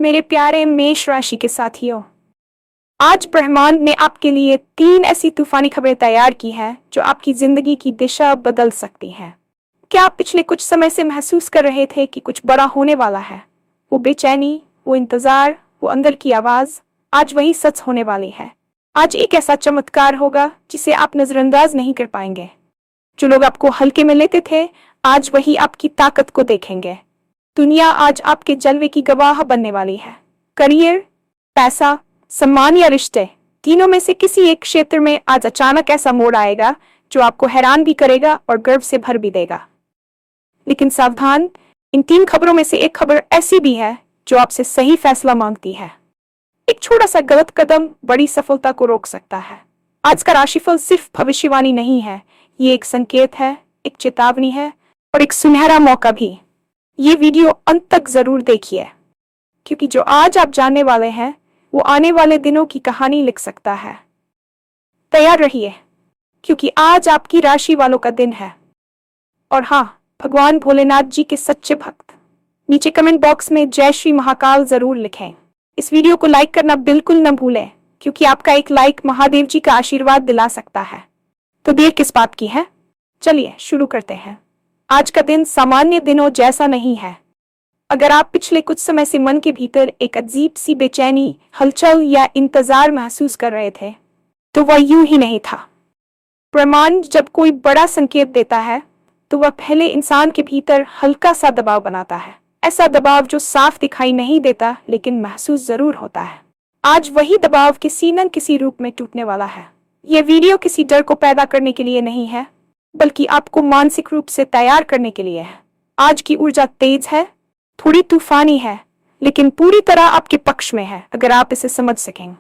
मेरे प्यारे मेष राशि के साथियों, आज ब्रह्मांड ने आपके लिए 3 ऐसी तूफानी खबरें तैयार की हैं जो आपकी जिंदगी की दिशा बदल सकती हैं। क्या आप पिछले कुछ समय से महसूस कर रहे थे कि कुछ बड़ा होने वाला है? वो बेचैनी, वो इंतजार, वो अंदर की आवाज, आज वही सच होने वाली है। आज एक ऐसा चमत्कार होगा जिसे आप नजरअंदाज नहीं कर पाएंगे। जो लोग आपको हल्के में लेते थे, आज वही आपकी ताकत को देखेंगे। दुनिया आज आपके जलवे की गवाह बनने वाली है। करियर, पैसा, सम्मान या रिश्ते, तीनों में से किसी एक क्षेत्र में आज अचानक ऐसा मोड़ आएगा जो आपको हैरान भी करेगा और गर्व से भर भी देगा। लेकिन सावधान, इन 3 खबरों में से एक खबर ऐसी भी है जो आपसे सही फैसला मांगती है। एक छोटा सा गलत कदम बड़ी सफलता को रोक सकता है। आज का राशिफल सिर्फ भविष्यवाणी नहीं है, ये एक संकेत है, एक चेतावनी है और एक सुनहरा मौका भी। ये वीडियो अंत तक जरूर देखिए, क्योंकि जो आज आप जानने वाले हैं वो आने वाले दिनों की कहानी लिख सकता है। तैयार रहिए, क्योंकि आज आपकी राशि वालों का दिन है। और हाँ, भगवान भोलेनाथ जी के सच्चे भक्त नीचे कमेंट बॉक्स में जय श्री महाकाल जरूर लिखें। इस वीडियो को लाइक करना बिल्कुल न भूलें, क्योंकि आपका एक लाइक महादेव जी का आशीर्वाद दिला सकता है। तो देर किस बात की है, चलिए शुरू करते हैं। आज का दिन सामान्य दिनों जैसा नहीं है। अगर आप पिछले कुछ समय से मन के भीतर एक अजीब सी बेचैनी, हलचल या इंतजार महसूस कर रहे थे, तो वह यूं ही नहीं था। ब्रह्मांड जब कोई बड़ा संकेत देता है तो वह पहले इंसान के भीतर हल्का सा दबाव बनाता है। ऐसा दबाव जो साफ दिखाई नहीं देता लेकिन महसूस जरूर होता है। आज वही दबाव किसी न किसी रूप में टूटने वाला है। यह वीडियो किसी डर को पैदा करने के लिए नहीं है, बल्कि आपको मानसिक रूप से तैयार करने के लिए है। आज की ऊर्जा तेज है, थोड़ी तूफानी है, लेकिन पूरी तरह आपके पक्ष में है अगर आप इसे समझ सकें।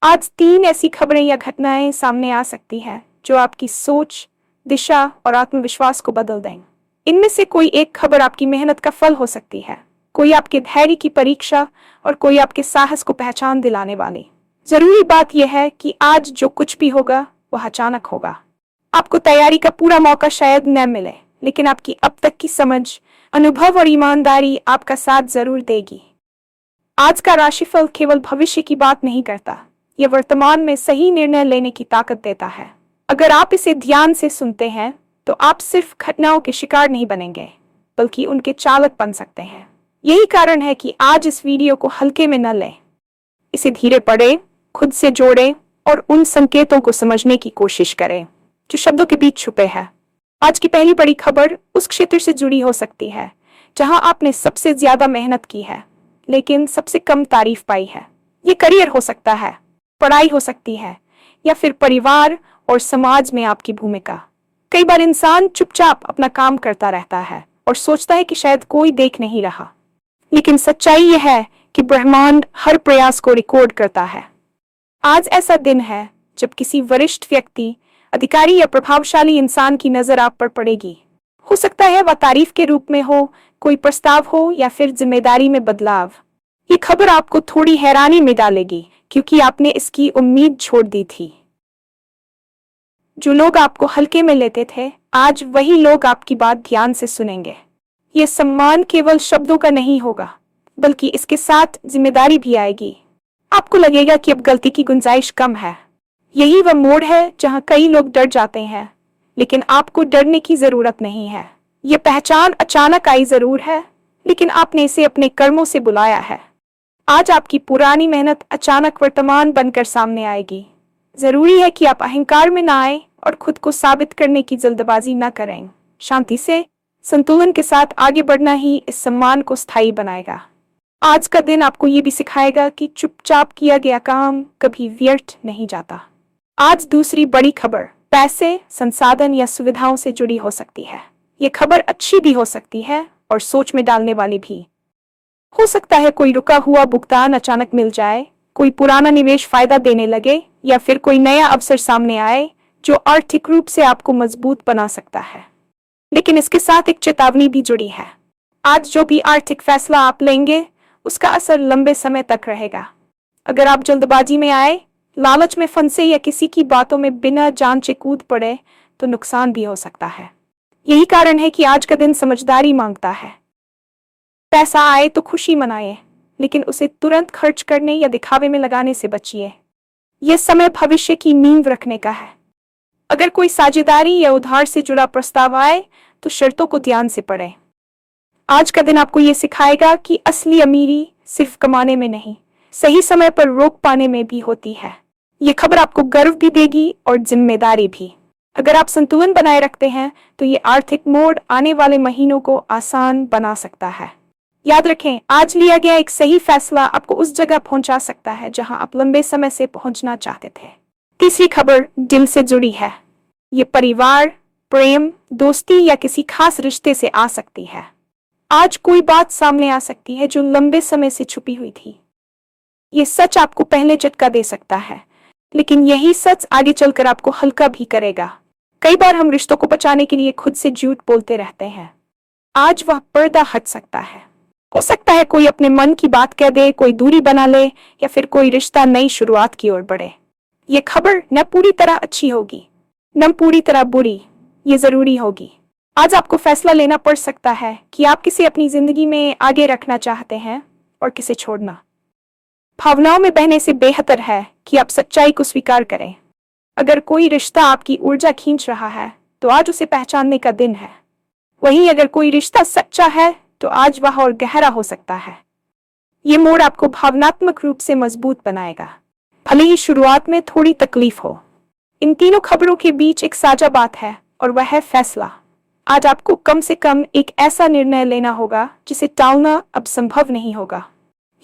आज 3 ऐसी खबरें या घटनाएं सामने आ सकती हैं जो आपकी सोच, दिशा और आत्मविश्वास को बदल दें। इनमें से कोई एक खबर आपकी मेहनत का फल हो सकती है, कोई आपके धैर्य की परीक्षा और कोई आपके साहस को पहचान दिलाने वाली। जरूरी बात यह है कि आज जो कुछ भी होगा वह अचानक होगा। आपको तैयारी का पूरा मौका शायद न मिले, लेकिन आपकी अब तक की समझ, अनुभव और ईमानदारी आपका साथ जरूर देगी। आज का राशिफल केवल भविष्य की बात नहीं करता, यह वर्तमान में सही निर्णय लेने की ताकत देता है। अगर आप इसे ध्यान से सुनते हैं तो आप सिर्फ घटनाओं के शिकार नहीं बनेंगे, बल्कि उनके चालक बन सकते हैं। यही कारण है कि आज इस वीडियो को हल्के में न लें। इसे धीरे पढ़ें, खुद से जोड़ें और उन संकेतों को समझने की कोशिश करें जो शब्दों के बीच छुपे हैं। आज की पहली बड़ी खबर उस क्षेत्र से जुड़ी हो सकती है जहां आपने सबसे ज्यादा मेहनत की है, लेकिन सबसे कम तारीफ पाई है। ये करियर हो सकता है, पढ़ाई हो सकती है, या फिर परिवार और समाज में आपकी भूमिका। कई बार इंसान चुपचाप अपना काम करता रहता है और सोचता है कि शायद कोई देख नहीं रहा, लेकिन सच्चाई यह है कि ब्रह्मांड हर प्रयास को रिकॉर्ड करता है। आज ऐसा दिन है जब किसी वरिष्ठ व्यक्ति, अधिकारी या प्रभावशाली इंसान की नजर आप पर पड़ेगी। हो सकता है वह तारीफ के रूप में हो, कोई प्रस्ताव हो या फिर जिम्मेदारी में बदलाव। ये खबर आपको थोड़ी हैरानी में डालेगी, क्योंकि आपने इसकी उम्मीद छोड़ दी थी। जो लोग आपको हल्के में लेते थे, आज वही लोग आपकी बात ध्यान से सुनेंगे। ये सम्मान केवल शब्दों का नहीं होगा, बल्कि इसके साथ जिम्मेदारी भी आएगी। आपको लगेगा कि अब गलती की गुंजाइश कम है। यही वह मोड़ है जहां कई लोग डर जाते हैं, लेकिन आपको डरने की जरूरत नहीं है। यह पहचान अचानक आई जरूर है, लेकिन आपने इसे अपने कर्मों से बुलाया है। आज आपकी पुरानी मेहनत अचानक वर्तमान बनकर सामने आएगी। जरूरी है कि आप अहंकार में ना आए और खुद को साबित करने की जल्दबाजी न करें। शांति से, संतुलन के साथ आगे बढ़ना ही इस सम्मान को स्थायी बनाएगा। आज का दिन आपको ये भी सिखाएगा कि चुपचाप किया गया काम कभी व्यर्थ नहीं जाता। आज दूसरी बड़ी खबर पैसे, संसाधन या सुविधाओं से जुड़ी हो सकती है। ये खबर अच्छी भी हो सकती है और सोच में डालने वाली भी। हो सकता है कोई रुका हुआ भुगतान अचानक मिल जाए, कोई पुराना निवेश फायदा देने लगे, या फिर कोई नया अवसर सामने आए जो आर्थिक रूप से आपको मजबूत बना सकता है। लेकिन इसके साथ एक चेतावनी भी जुड़ी है। आज जो भी आर्थिक फैसला आप लेंगे, उसका असर लंबे समय तक रहेगा। अगर आप जल्दबाजी में आए, लालच में फंसे या किसी की बातों में बिना जांचे कूद पड़े, तो नुकसान भी हो सकता है। यही कारण है कि आज का दिन समझदारी मांगता है। पैसा आए तो खुशी मनाए, लेकिन उसे तुरंत खर्च करने या दिखावे में लगाने से बचिए। यह समय भविष्य की नींव रखने का है। अगर कोई साझेदारी या उधार से जुड़ा प्रस्ताव आए तो शर्तों को ध्यान से पढ़ें। आज का दिन आपको यह सिखाएगा कि असली अमीरी सिर्फ कमाने में नहीं, सही समय पर रोक पाने में भी होती है। ये खबर आपको गर्व भी देगी और जिम्मेदारी भी। अगर आप संतुलन बनाए रखते हैं तो ये आर्थिक मोड़ आने वाले महीनों को आसान बना सकता है। याद रखें, आज लिया गया एक सही फैसला आपको उस जगह पहुंचा सकता है जहां आप लंबे समय से पहुंचना चाहते थे। तीसरी खबर दिल से जुड़ी है। ये परिवार, प्रेम, दोस्ती या किसी खास रिश्ते से आ सकती है। आज कोई बात सामने आ सकती है जो लंबे समय से छुपी हुई थी। ये सच आपको पहले झटका दे सकता है, लेकिन यही सच आगे चलकर आपको हल्का भी करेगा। कई बार हम रिश्तों को बचाने के लिए खुद से झूठ बोलते रहते हैं। आज वह पर्दा हट सकता है। हो सकता है कोई अपने मन की बात कह दे, कोई दूरी बना ले, या फिर कोई रिश्ता नई शुरुआत की ओर बढ़े। ये खबर न पूरी तरह अच्छी होगी, न पूरी तरह बुरी। ये जरूरी होगी। आज आपको फैसला लेना पड़ सकता है कि आप किसे अपनी जिंदगी में आगे रखना चाहते हैं और किसे छोड़ना। भावनाओं में बहने से बेहतर है कि आप सच्चाई को स्वीकार करें। अगर कोई रिश्ता आपकी ऊर्जा खींच रहा है तो आज उसे पहचानने का दिन है। वहीं अगर कोई रिश्ता सच्चा है तो आज वह और गहरा हो सकता है। ये मोड़ आपको भावनात्मक रूप से मजबूत बनाएगा, भले ही शुरुआत में थोड़ी तकलीफ हो। इन तीनों खबरों के बीच एक साझा बात है और वह है फैसला। आज आपको कम से कम एक ऐसा निर्णय लेना होगा जिसे टालना अब संभव नहीं होगा।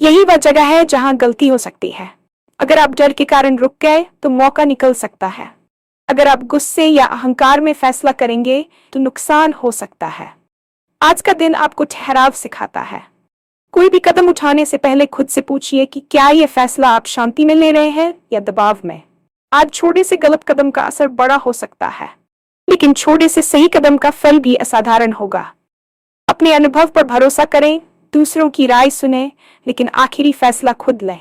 यही वह जगह है जहां गलती हो सकती है। अगर आप डर के कारण रुक गए तो मौका निकल सकता है। अगर आप गुस्से या अहंकार में फैसला करेंगे तो नुकसान हो सकता है। आज का दिन आपको ठहराव सिखाता है। कोई भी कदम उठाने से पहले खुद से पूछिए कि क्या यह फैसला आप शांति में ले रहे हैं या दबाव में। आज छोटे से गलत कदम का असर बड़ा हो सकता है, लेकिन छोटे से सही कदम का फल भी असाधारण होगा। अपने अनुभव पर भरोसा करें, दूसरों की राय सुने, लेकिन आखिरी फैसला खुद लें।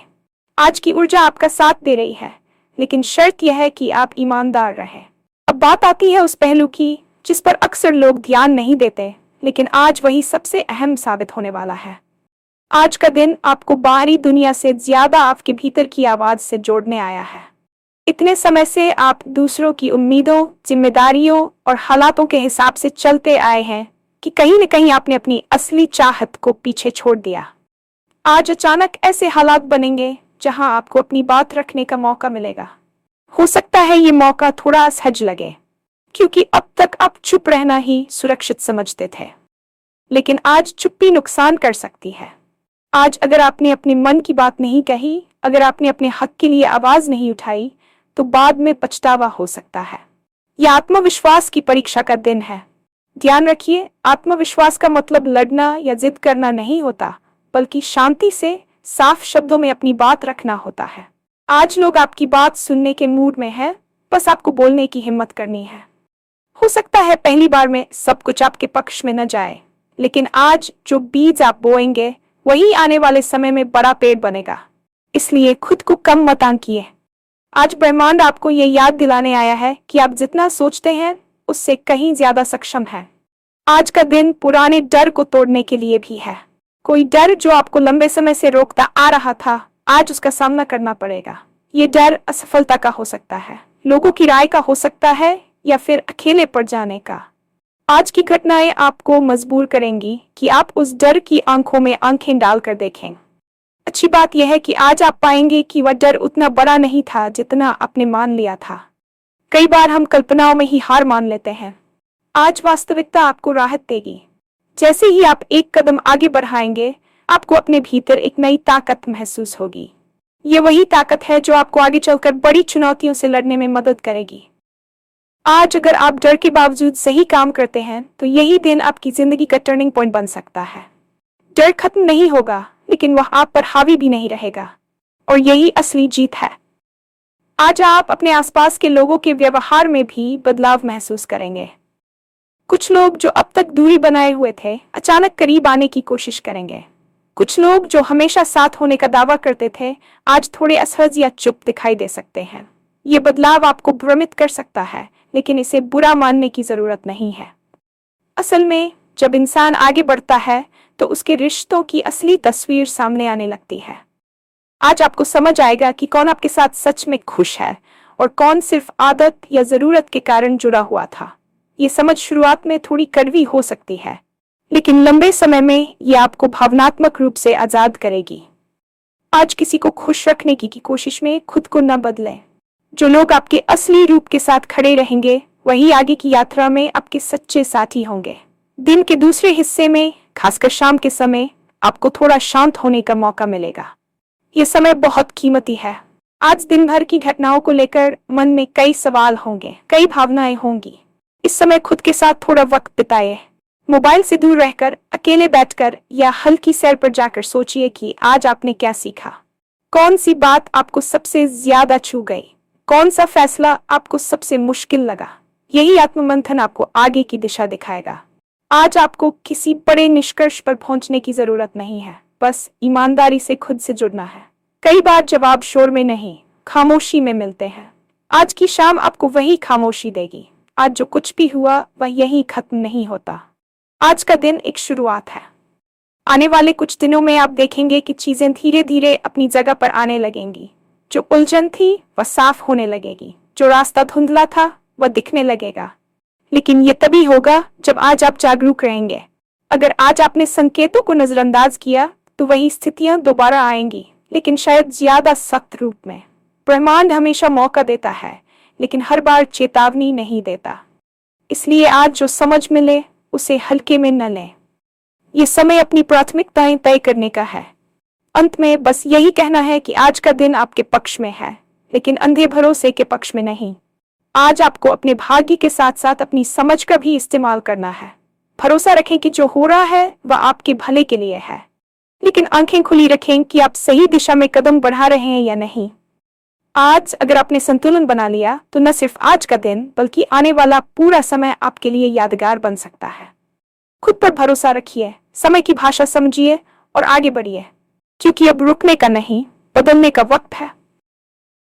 आज की ऊर्जा आपका साथ दे रही है, लेकिन शर्त यह है कि आप ईमानदार रहें। अब बात आती है उस पहलू की जिस पर अक्सर लोग ध्यान नहीं देते, लेकिन आज वही सबसे अहम साबित होने वाला है। आज का दिन आपको बाहरी दुनिया से ज्यादा आपके भीतर की आवाज से जोड़ने आया है। इतने समय से आप दूसरों की उम्मीदों, जिम्मेदारियों और हालातों के हिसाब से चलते आए हैं कि कहीं न कहीं आपने अपनी असली चाहत को पीछे छोड़ दिया। आज अचानक ऐसे हालात बनेंगे जहां आपको अपनी बात रखने का मौका मिलेगा। हो सकता है ये मौका थोड़ा असहज लगे, क्योंकि अब तक आप चुप रहना ही सुरक्षित समझते थे, लेकिन आज चुप्पी नुकसान कर सकती है। आज अगर आपने अपने मन की बात नहीं कही, अगर आपने अपने हक के लिए आवाज नहीं उठाई, तो बाद में पछतावा हो सकता है। यह आत्मविश्वास की परीक्षा का दिन है। ध्यान रखिए, आत्मविश्वास का मतलब लड़ना या जिद करना नहीं होता, बल्कि शांति से साफ शब्दों में अपनी बात रखना होता है। आज लोग आपकी बात सुनने के मूड में हैं, बस आपको बोलने की हिम्मत करनी है। हो सकता है पहली बार में सब कुछ आपके पक्ष में न जाए, लेकिन आज जो बीज आप बोएंगे वही आने वाले समय में बड़ा पेड़ बनेगा। इसलिए खुद को कम मत आंकिए। आज ब्रह्मांड आपको ये याद दिलाने आया है कि आप जितना सोचते हैं उससे कहीं ज्यादा सक्षम है। आज का दिन पुराने डर को तोड़ने के लिए भी है। कोई डर जो आपको लंबे समय से रोकता आ रहा था, आज उसका सामना करना पड़ेगा। ये डर असफलता का हो सकता है, लोगों की राय का हो सकता है, या फिर अकेले पड़ जाने का। आज की घटनाएं आपको मजबूर करेंगी कि आप उस डर की आंखों में आंखें डालकर देखें। अच्छी बात यह है कि आज आप पाएंगे कि वह डर उतना बड़ा नहीं था जितना आपने मान लिया था। कई बार हम कल्पनाओं में ही हार मान लेते हैं। आज वास्तविकता आपको राहत देगी। जैसे ही आप एक कदम आगे बढ़ाएंगे, आपको अपने भीतर एक नई ताकत महसूस होगी। ये वही ताकत है जो आपको आगे चलकर बड़ी चुनौतियों से लड़ने में मदद करेगी। आज अगर आप डर के बावजूद सही काम करते हैं तो यही दिन आपकी जिंदगी का टर्निंग पॉइंट बन सकता है। डर खत्म नहीं होगा, लेकिन वह आप पर हावी भी नहीं रहेगा, और यही असली जीत है। आज आप अपने आसपास के लोगों के व्यवहार में भी बदलाव महसूस करेंगे। कुछ लोग जो अब तक दूरी बनाए हुए थे, अचानक करीब आने की कोशिश करेंगे। कुछ लोग जो हमेशा साथ होने का दावा करते थे, आज थोड़े असहज या चुप दिखाई दे सकते हैं। ये बदलाव आपको भ्रमित कर सकता है, लेकिन इसे बुरा मानने की जरूरत नहीं है। असल में जब इंसान आगे बढ़ता है तो उसके रिश्तों की असली तस्वीर सामने आने लगती है। आज आपको समझ आएगा कि कौन आपके साथ सच में खुश है और कौन सिर्फ आदत या जरूरत के कारण जुड़ा हुआ था। ये समझ शुरुआत में थोड़ी कड़वी हो सकती है, लेकिन लंबे समय में ये आपको भावनात्मक रूप से आजाद करेगी। आज किसी को खुश रखने की कोशिश में खुद को न बदलें। जो लोग आपके असली रूप के साथ खड़े रहेंगे वही आगे की यात्रा में आपके सच्चे साथी होंगे। दिन के दूसरे हिस्से में, खासकर शाम के समय, आपको थोड़ा शांत होने का मौका मिलेगा। ये समय बहुत कीमती है। आज दिन भर की घटनाओं को लेकर मन में कई सवाल होंगे, कई भावनाएं होंगी। इस समय खुद के साथ थोड़ा वक्त बिताए। मोबाइल से दूर रहकर, अकेले बैठकर या हल्की सैर पर जाकर सोचिए कि आज आपने क्या सीखा। कौन सी बात आपको सबसे ज्यादा छू गई, कौन सा फैसला आपको सबसे मुश्किल लगा। यही आत्ममंथन आपको आगे की दिशा दिखाएगा। आज आपको किसी बड़े निष्कर्ष पर पहुंचने की जरूरत नहीं है, बस ईमानदारी से खुद से जुड़ना है। कई बार जवाब शोर में नहीं, खामोशी में मिलते हैं। आज की शाम आपको वही खामोशी देगी। आज जो कुछ भी हुआ वह यही खत्म नहीं होता। आज का दिन एक शुरुआत है। आने वाले कुछ दिनों में आप देखेंगे कि चीजें धीरे धीरे अपनी जगह पर आने लगेंगी। जो उलझन थी वह साफ होने लगेगी, जो रास्ता धुंधला था वह दिखने लगेगा। लेकिन ये तभी होगा जब आज आप जागरूक रहेंगे। अगर आज आपने संकेतों को नजरअंदाज किया तो वही स्थितियां दोबारा आएंगी, लेकिन शायद ज्यादा सख्त रूप में। ब्रह्मांड हमेशा मौका देता है, लेकिन हर बार चेतावनी नहीं देता। इसलिए आज जो समझ मिले उसे हल्के में न लें। ये समय अपनी प्राथमिकताएं तय करने का है। अंत में बस यही कहना है कि आज का दिन आपके पक्ष में है, लेकिन अंधे भरोसे के पक्ष में नहीं। आज आपको अपने भाग्य के साथ साथ अपनी समझ का भी इस्तेमाल करना है। भरोसा रखें कि जो हो रहा है वह आपके भले के लिए है, लेकिन आंखें खुली रखें कि आप सही दिशा में कदम बढ़ा रहे हैं या नहीं। आज अगर आपने संतुलन बना लिया तो न सिर्फ आज का दिन बल्कि आने वाला पूरा समय आपके लिए यादगार बन सकता है। खुद पर भरोसा रखिए, समय की भाषा समझिए और आगे बढ़िए, क्योंकि अब रुकने का नहीं, बदलने का वक्त है।